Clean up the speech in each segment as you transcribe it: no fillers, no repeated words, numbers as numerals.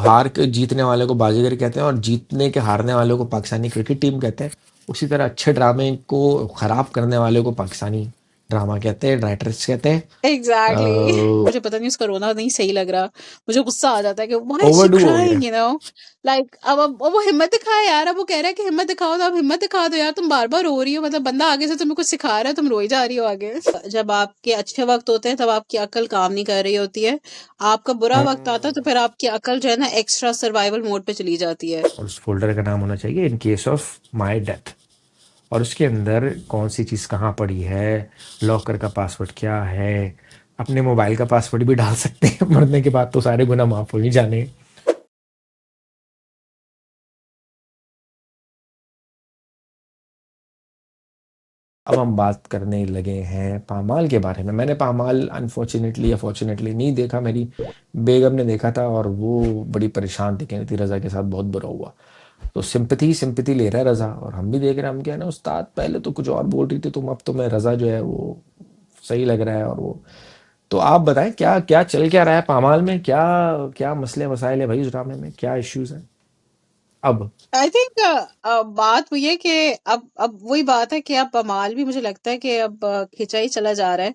हार के जीतने वाले को बाजीगर कहते हैं और जीतने के हारने वाले को पाकिस्तानी क्रिकेट टीम कहते हैं। उसी तरह अच्छे ड्रामे को खराब करने वाले को पाकिस्तानी ड्रामा कहते हैं, राइटर्स कहते हैं। एग्जैक्टली मुझे पता नहीं उसका रोना नहीं सही लग रहा। मुझे गुस्सा आ जाता है कि व्हाई इज शी ओवरडू हो गया है। क्राइंग, लाइक अब वो हिम्मत दिखाए यार। अब वो कह रहा है कि हिम्मत दिखाओ, तो अब हिम्मत दिखा दो यार। तुम बार बार रो रही हो, मतलब बंदा आगे से तुम्हें कुछ सिखा रहा है, तुम रोई जा रही हो आगे। जब आपके अच्छे वक्त होते हैं तब आपकी अकल काम नहीं कर रही होती है। आपका बुरा वक्त आता है तो फिर आपकी अकल जो है ना एक्स्ट्रा सर्वाइवल मोड पे चली जाती है। और उस फोल्डर का नाम होना चाहिए in case of my death, और उसके अंदर कौन सी चीज़ कहाँ पड़ी है, लॉकर का पासवर्ड क्या है, अपने मोबाइल का पासवर्ड भी डाल सकते हैं। मरने के बाद तो सारे गुना माफ़ हो ही जाने। अब हम बात करने लगे हैं पामाल के बारे में। मैंने पामाल अनफॉर्चुनेटली या फॉर्चुनेटली नहीं देखा, मेरी बेगम ने देखा था और वो बड़ी परेशान थी, कहती थी रज़ा के साथ बहुत बुरा हुआ। तो सिंपथी सिंपथी ले रहा है रज़ा, और हम भी देख रहे हैं। हम क्या है ना उस्ताद, पहले तो कुछ और बोल रही थी तुम, अब तुम्हें रज़ा जो है वो सही लग रहा है। और वो तो आप बताएं क्या क्या चल क्या रहा है पामाल में, क्या क्या मसले मसाइल है भाई उस ड्रामे में, क्या इश्यूज हैं अब। आई थिंक बात हुई है कि अब वही बात है कि अब बमाल भी मुझे लगता है कि अब खिंचा ही चला जा रहा है।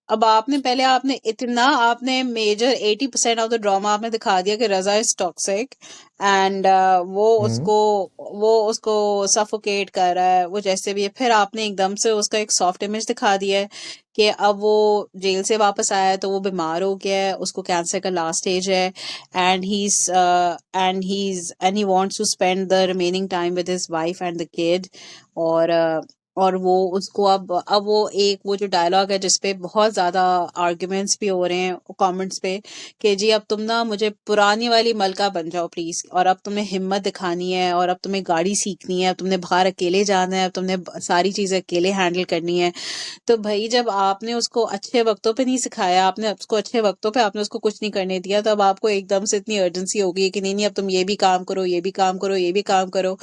अब आपने मेजर 80% ऑफ द ड्रामा आपने दिखा दिया कि रजा इज टॉक्सिक एंड हम्म। वो उसको सफोकेट कर रहा है, वो जैसे भी है। फिर आपने एकदम से उसका एक सॉफ्ट इमेज दिखा दिया है कि अब वो जेल से वापस आया है तो वो बीमार हो गया है, उसको कैंसर का लास्ट स्टेज है and he wants to spend the remaining time with his wife and the kid. और और वो उसको अब वो जो डायलॉग है जिसपे बहुत ज्यादा आर्ग्यूमेंट्स भी हो रहे हैं कमेंट्स पे कि जी अब तुम ना मुझे पुरानी वाली मलका बन जाओ प्लीज, और अब तुम्हें हिम्मत दिखानी है, और अब तुम्हें गाड़ी सीखनी है, अब तुमने बाहर अकेले जाना है, अब तुमने सारी चीजें अकेले हैंडल करनी है। तो भाई जब आपने उसको अच्छे वक्तों पे नहीं सिखाया, आपने उसको अच्छे वक्तों पे आपने उसको कुछ नहीं करने दिया, तब आपको एकदम से इतनी अर्जेंसी हो गई कि नहीं नहीं अब तुम ये भी काम करो, ये भी काम करो, ये भी काम करो।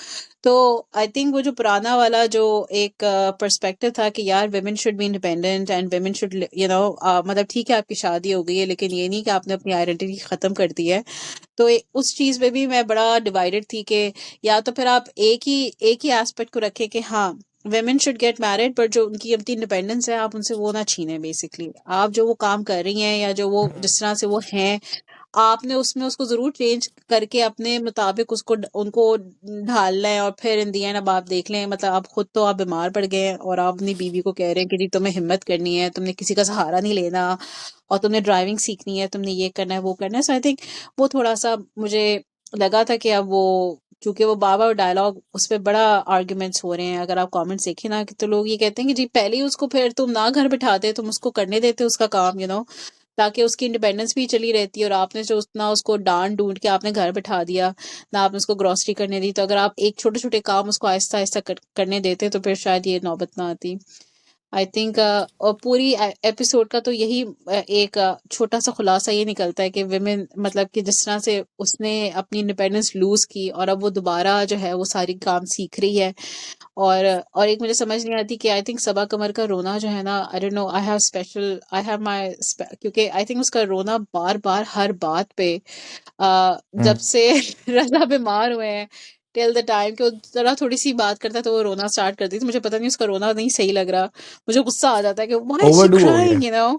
तो आई थिंक वो जो पुराना वाला जो एक पर्सपेक्टिव था कि यार women should be independent and women should मतलब ठीक है आपकी शादी हो गई है लेकिन ये नहीं कि आपने अपनी आइडेंटिटी खत्म कर दी है। तो उस चीज में भी मैं बड़ा डिवाइडेड थी कि या तो फिर आप एक ही एस्पेक्ट को रखें कि हाँ वेमेन शुड गेट मैरिड, पर जो उनकी अपनी इंडिपेंडेंस है आप उनसे वो ना छीने। बेसिकली आप जो वो काम कर रही हैं या जो वो जिस तरह से वो हैं, आपने उसमें उसको जरूर चेंज करके अपने मुताबिक उनको ढालना है। और फिर इन दी एंड अब आप देख लें, मतलब आप खुद तो आप बीमार पड़ गए हैं और आप अपनी बीवी को कह रहे हैं कि जी तुम्हें हिम्मत करनी है, तुमने किसी का सहारा नहीं लेना, और तुमने ड्राइविंग सीखनी है, तुमने ये करना है वो करना है। सो आई थिंक वो थोड़ा सा मुझे लगा था कि अब वो क्योंकि वो बाबा डायलॉग उस पर बड़ा आर्ग्यूमेंट्स हो रहे हैं। अगर आप कमेंट्स देखें ना कि तो लोग ये कहते हैं कि जी पहले ही उसको फिर तुम ना घर बिठाते, तुम उसको करने देते उसका काम, ताकि उसकी इंडिपेंडेंस भी चली रहती है। और आपने जो उतना उसको डांट डूंट के आपने घर बिठा दिया, ना आपने उसको ग्रोसरी करने दी। तो अगर आप एक छोटे छोटे काम उसको आहिस्ता आहिस्ता करने देते तो फिर शायद ये नौबत ना आती। आई थिंक और पूरी एपिसोड का तो यही एक छोटा सा खुलासा ये निकलता है कि विमेन मतलब कि जिस तरह से उसने अपनी इंडिपेंडेंस लूज की और अब वो दोबारा जो है वो सारी काम सीख रही है। और एक मुझे समझ नहीं आती कि आई थिंक सबा कमर का रोना जो है ना, I don't know, I have my, क्योंकि आई थिंक उसका रोना बार बार हर बात पे जब हम्म। से रजा बीमार हुए हैं टिल द टाइम कि वो जरा थोड़ी सी बात करता है तो वो रोना स्टार्ट कर दी। तो मुझे पता नहीं उसका रोना नहीं सही लग रहा। मुझे गुस्सा आ जाता है कि व्हाई इज शी ओवरडू हो गया क्राइंग, है।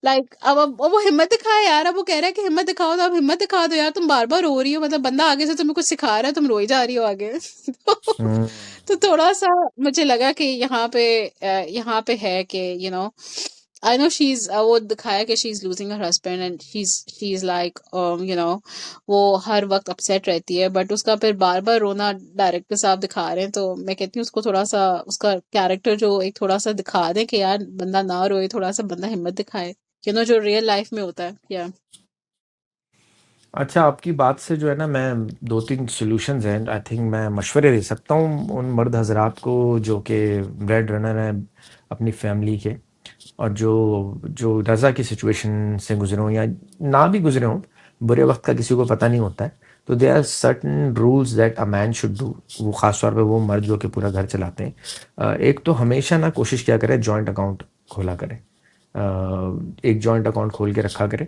लाइक अब वो हिम्मत दिखाए यार। अब वो कह रहा है कि हिम्मत दिखाओ, तो अब हिम्मत दिखा दो यार। तुम बार बार रो रही हो, मतलब बंदा आगे से तुम्हें कुछ सिखा रहा है, तुम रोई जा रही हो आगे। हम्म। तो थोड़ा सा मुझे लगा कि यहाँ पे है कि आई नो शी इज वो दिखाया कि she is losing her husband and she is like वो हर वक्त अपसेट रहती है, बट उसका फिर बार बार रोना डायरेक्टर साहब दिखा रहे हैं। तो मैं कहती हूँ उसको थोड़ा सा उसका कैरेक्टर जो एक थोड़ा सा दिखा दे कि यार बंदा ना रोए, थोड़ा सा बंदा हिम्मत दिखाए, जो रियल लाइफ में होता है। या अच्छा, आपकी बात से जो है ना, मैं दो तीन सॉल्यूशंस हैं आई थिंक मैं मशवरे दे सकता हूँ उन मर्द हजरात को जो कि ब्रेड रनर हैं अपनी फैमिली के, और जो जो रज़ा की सिचुएशन से गुजरे हों या ना भी गुजरे हों। बुरे वक्त का किसी को पता नहीं होता है। तो they are certain rules that a man should do, वो ख़ास तौर पे वो मर्द जो कि पूरा घर चलाते हैं। एक तो हमेशा ना कोशिश किया करें जॉइंट अकाउंट खोला करें, एक जॉइंट अकाउंट खोल के रखा करें।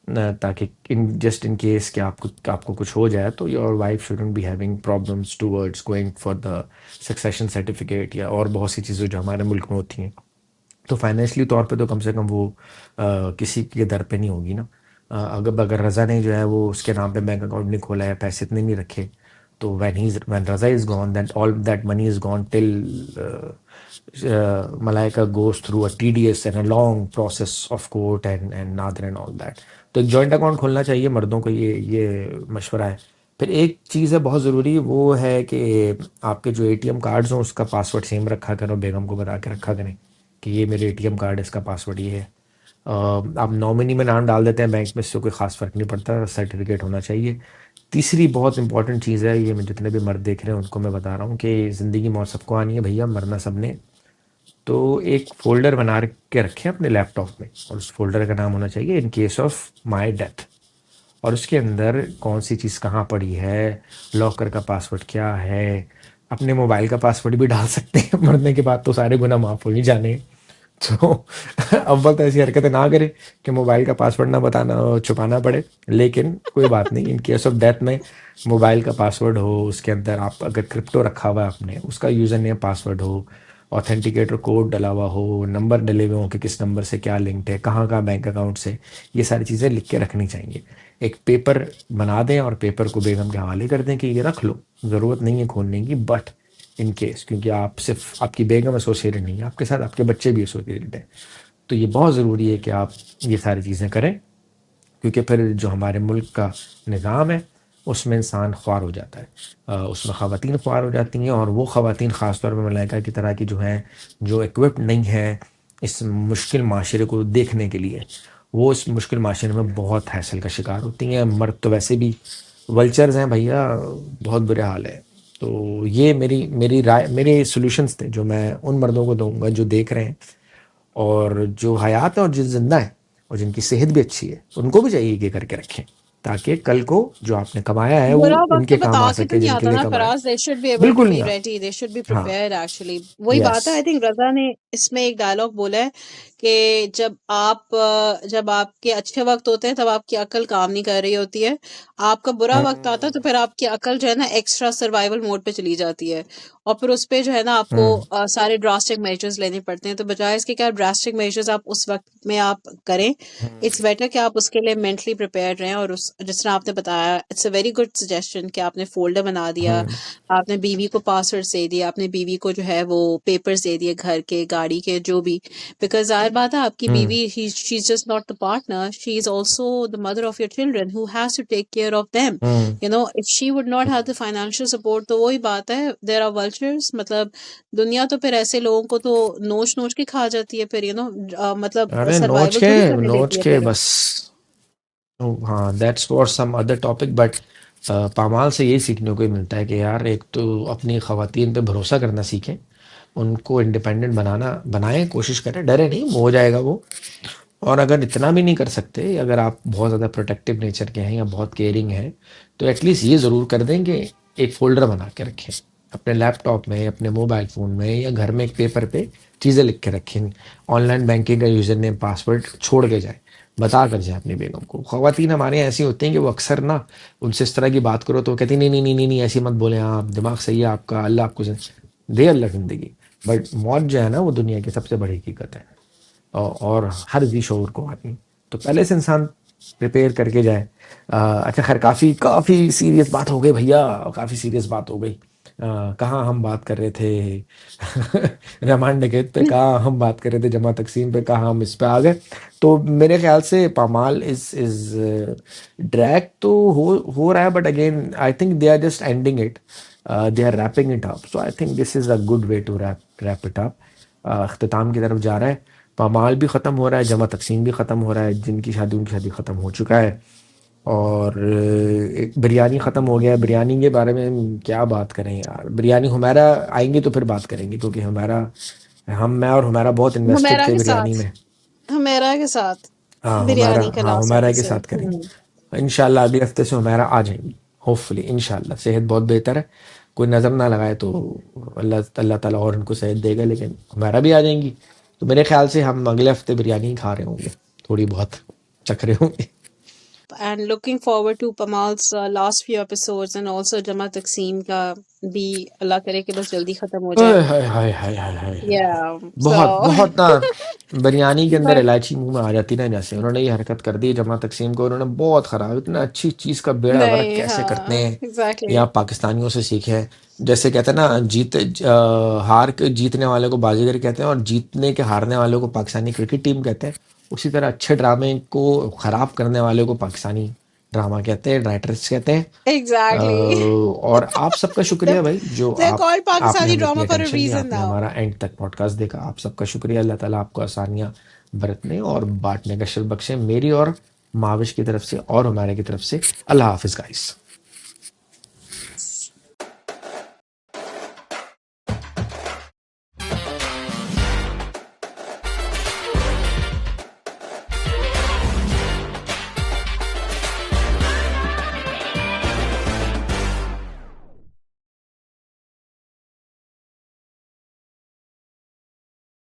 ताकि इन केस कि आपको कुछ हो जाए तो your wife shouldn't be having problems towards going for the succession certificate या और बहुत सी चीज़ें जो हमारे मुल्क में होती हैं। तो फाइनेंशियली तौर पे तो कम से कम वो किसी के दर पे नहीं होगी ना। अगर अगर रज़ा ने जो है वो उसके नाम पे बैंक अकाउंट नहीं खोला है, पैसे इतने नहीं रखे, तो when Raza is gone then all that money is gone till Malaika goes through a tedious and a long process of court and another and all that. तो एक जॉइंट अकाउंट खोलना चाहिए मर्दों को, ये मशवरा है। फिर एक चीज़ है बहुत ज़रूरी, वो है कि आपके जो एटीएम कार्ड्स हों उसका पासवर्ड सेम रखा करो, बेगम को बता के रखा करें कि ये मेरे एटीएम कार्ड है, इसका पासवर्ड ये है। आप नॉमिनी में नाम डाल देते हैं बैंक में, इससे कोई ख़ास फ़र्क नहीं पड़ता, सर्टिफिकेट होना चाहिए। तीसरी बहुत इंपॉर्टेंट चीज़ है, ये मैं जितने भी मर्द देख रहे हैं उनको मैं बता रहा हूँ कि ज़िंदगी मौत सबको आनी है भैया, मरना सबने। तो एक फ़ोल्डर बना के रखें अपने लैपटॉप में, और उस फ़ोल्डर का नाम होना चाहिए in case of my death, और उसके अंदर कौन सी चीज़ कहाँ पड़ी है, लॉकर का पासवर्ड क्या है, अपने मोबाइल का पासवर्ड भी डाल सकते हैं। मरने के बाद तो सारे गुनाह माफ़ हो ही जाने हैं। तो अव्वल तो ऐसी हरकतें ना करें कि मोबाइल का पासवर्ड ना बताना छुपाना पड़े, लेकिन कोई बात नहीं, इन केस ऑफ डेथ में मोबाइल का पासवर्ड हो, उसके अंदर आप अगर क्रिप्टो रखा हुआ है आपने, उसका यूज़र नेम पासवर्ड हो, ऑथेंटिकेटर कोड डला हुआ हो, नंबर डले हुए हो कि किस नंबर से क्या लिंक्ड है, कहाँ का बैंक अकाउंट से, ये सारी चीज़ें लिख के रखनी चाहिए। एक पेपर बना दें और पेपर को बेगम के हवाले कर दें कि ये रख लो, ज़रूरत नहीं है खोलने की, बट इन केस, क्योंकि आप सिर्फ आपकी बेगम एसोसिएटेड नहीं है, आपके साथ आपके बच्चे भी एसोसिएटेड हैं। तो ये बहुत ज़रूरी है कि आप ये सारी चीज़ें करें, क्योंकि फिर जो हमारे मुल्क का निज़ाम है उसमें इंसान ख्वार हो जाता है, उसमें ख़वातीन ख्वार हो जाती हैं, और वो ख़वातीन ख़ास तौर पे मलाइका की तरह की जो हैं, जो इक्विप्ड नहीं है इस मुश्किल माशरे को देखने के लिए, वो इस मुश्किल माशरे में बहुत हैसल का शिकार होती हैं। मर्द तो वैसे भी वल्चर्स हैं भैया, बहुत बुरे हाल है। तो ये मेरी मेरी राय, मेरे सॉल्यूशंस थे जो मैं उन मर्दों को दूंगा जो देख रहे हैं, और जो हयात है और जो जिंदा है और जिनकी सेहत भी अच्छी है, उनको भी चाहिए कि करके रखें, ताकि कल को जो आपने कमाया है वो बुरा वक्त तो उनके काम बता आ के तो सके नहीं जिनके आता लिए ना कमाया। Faraz, they should be able to बिल्कुल बी नहीं आता। रेडी, दे शुड बी हाँ। Prepared actually. वही यस। बात है, आई थिंक रजा ने इसमें एक डायलॉग बोला है कि जब आपके अच्छे वक्त होते हैं तब आपकी अकल काम नहीं कर रही होती है, आपका बुरा वक्त आता है तो फिर आपकी अकल जो है ना एक्स्ट्रा सर्वाइवल मोड पे चली जाती है, और फिर उस पे जो है ना आपको हम्म। सारे ड्रास्टिक मेजर्स लेने पड़ते हैं। तो बजाय इसके क्या ड्रास्टिक मेजर्स आप उस वक्त में आप करें, इट्स बेटर कि आप उसके लिए मेंटली प्रिपेयर्ड रहें। और उस जिस तरह आपने बताया, it's a very good suggestion कि आपने फोल्डर बना दिया, हम्म। आपने बीवी को पासवर्ड दे दिया, आपने बीवी को जो है वो पेपर्स दे दिए घर के, गाड़ी के, जो भी। बिकॉज जाहिर बात है आपकी हम्म। बीवी, she is just not the partner, she is also the mother of your children who has to take care of them. Hmm. You know, if she would not have the financial support, तो वही बात है, there are vultures, मतलब दुनिया तो फिर ऐसे लोगों को तो नोच नोच के खा जाती है फिर, मतलब अरे सर्वाइवल थोड़ी करने नोच देती है के फिर। बस। हाँ, that's for some other topic, but पामाल से यही सीखने को ही मिलता है कि यार एक तो अपनी ख़वातीन पे भरोसा करना सीखें, उनको इंडिपेंडेंट बनाएं, कोशिश करें, डरे नहीं, हो जाएगा वो। और अगर इतना भी नहीं कर सकते, अगर आप बहुत ज़्यादा प्रोटेक्टिव नेचर के हैं या बहुत केयरिंग हैं, तो एटलीस्ट ये ज़रूर कर दें कि एक फ़ोल्डर बना के रखें अपने लैपटॉप में, अपने मोबाइल फ़ोन में, या घर में एक पेपर पे चीज़ें लिख के रखें। ऑनलाइन बैंकिंग का यूज़र नेम पासवर्ड छोड़ के जाएँ, बता कर जाएँ अपनी बेगम को। ख़वातीन हमारे यहाँ ऐसी होती हैं कि वो अक्सर ना, उनसे इस तरह की बात करो तो वो कहती नहीं नहीं नहीं नहीं नहीं, ऐसी मत बोलें आप, दिमाग सही है आपका, अल्लाह आपको दे अल्लाह ज़िंदगी। बट मौत जो है ना वो दुनिया की सबसे बड़ी हकीकत है, और हर जी शऊर को आनी। तो पहले से इंसान प्रिपेयर करके जाए। अच्छा खैर, काफ़ी काफ़ी सीरियस बात हो गई भैया, काफ़ी सीरियस बात हो गई। कहाँ हम बात कर रहे थे? रहमान डकैत पे, कहाँ हम बात कर रहे थे जमा तकसीम पे, कहाँ हम इस पे आ गए। तो मेरे ख्याल से पामाल इज ड्रैग तो हो रहा है, but again I think they are just ending it, they are wrapping it up. So I think this is a good way to wrap it up. अख्ताम की तरफ जा रहा है, पामाल भी ख़त्म हो रहा है, जमा तकसीम भी ख़त्म हो रहा है, जिनकी शादी उनकी शादी ख़त्म हो चुका है, और एक बिरयानी ख़त्म हो गया है। बिरयानी के बारे में क्या बात करें यार, बिरयानी हमारा आएंगे तो फिर बात करेंगे, क्योंकि हमारा, मैं और हमारा बहुत इन्वेस्टेड हुमैरा थे के बिरयानी साथ, में। हुमैरा के साथ हाँ बिरयानी का लास्ट हमारा के साथ एपिसोड। करेंगे इंशाल्लाह, अगले हफ्ते से हमारा आ जाएंगी होपफुली इंशाल्लाह। सेहत बहुत बेहतर है, कोई नज़र ना लगाए तो अल्लाह अल्लाह ताला और उनको सेहत देगा, लेकिन हमारा भी आ जाएंगी। तो मेरे ख्याल से हम अगले हफ्ते बिरयानी ही खा रहे होंगे, थोड़ी बहुत चख रहे होंगे। And looking forward to Pamal's last few episodes and also Jama Taksim का भी अल्लाह करे कि बस जल्दी खत्म हो जाए. हाय हाय हाय हाय हाय हाय हाय हाय। Yeah, बहुत so बहुत ना बिरयानी के अंदर but इलायची मुंह में आ जाती ना, जैसे उन्होंने ये हरकत कर दी जमा तकसीम को, उन्होंने बहुत खराब, इतना अच्छी चीज का बेड़ा गर्क नहीं, कैसे करते हाँ, हैं। exactly. यहाँ पाकिस्तानियों से सीखे हैं। जैसे कहते हैं ना, हार के जीतने वाले को बाजीगर कहते हैं और जीतने के हारने वाले को पाकिस्तानी क्रिकेट टीम कहते हैं। उसी तरह अच्छे ड्रामे को खराब करने वाले को पाकिस्तानी ड्रामा कहते हैं, राइटर्स कहते हैं। Exactly. और आप सबका They're, शुक्रिया भाई, जो they're आप called आपने Pakistani हमें इतनी drama for a attention the, reason आपने now. हमारा एंड तक पॉडकास्ट देखा, आप सबका शुक्रिया। अल्लाह ताला आपको आसानियाँ बरतने और बांटने का शर बख्शे, मेरी और माविश की तरफ से और हमारे की तरफ से। अल्लाह हाफिज़ गाइस।